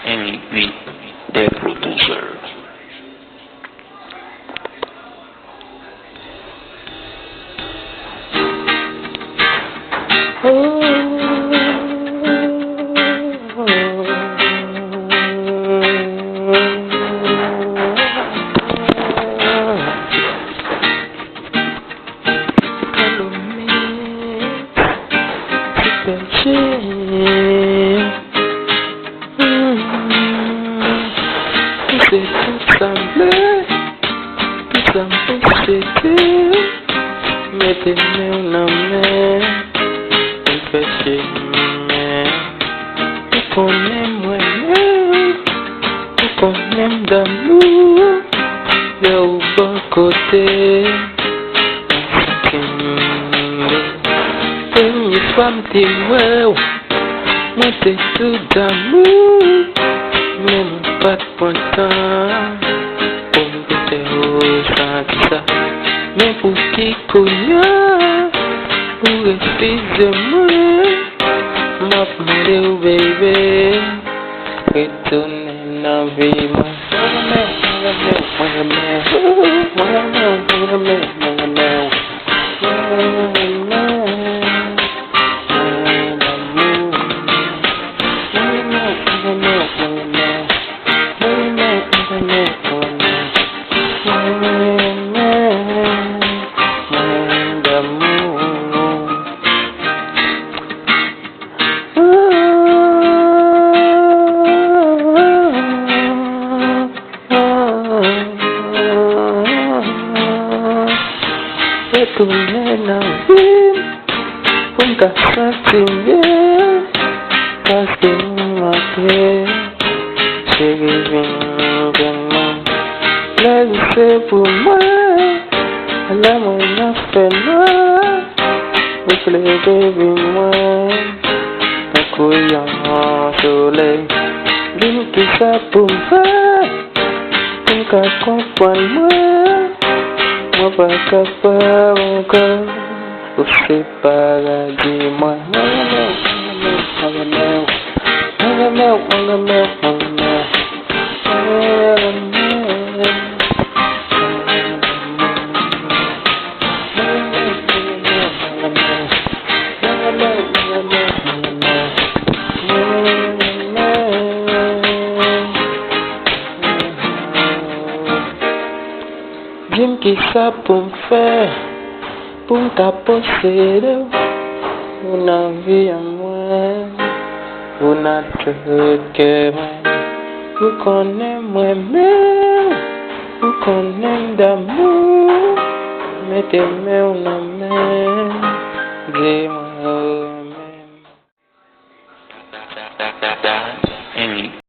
Any beat, the producer. Mettez-moi una main, empêchez-moi. Vous connaissez moi-même, vous connaissez d'amour, de au bon côté. Une femme t'aime, moi t'es tout d'amour, même pas de content, pour me faire ressentir ça. Mais pour qui connaît, pour refuser-moi, m'a demandé au bébé, retourner dans la vie, moi. Retourner dans la vie, pour me sentir bien, parce que ma paix, chérie, viens vraiment. Là, c'est pour moi, là, moi, n'a fait moi, avec les bébés, moi, un couillon au soleil, d'une qui ça pour me faire, pour me comprendre moi. Moi pas capable encore, ou c'est paradis, moi. Dis-moi qui ça pour me faire, pour me posséder, pour la vie à moi, pour notre cœur, vous connaissez moi-même, vous connaissez d'amour, mettez-moi en main, dis-moi.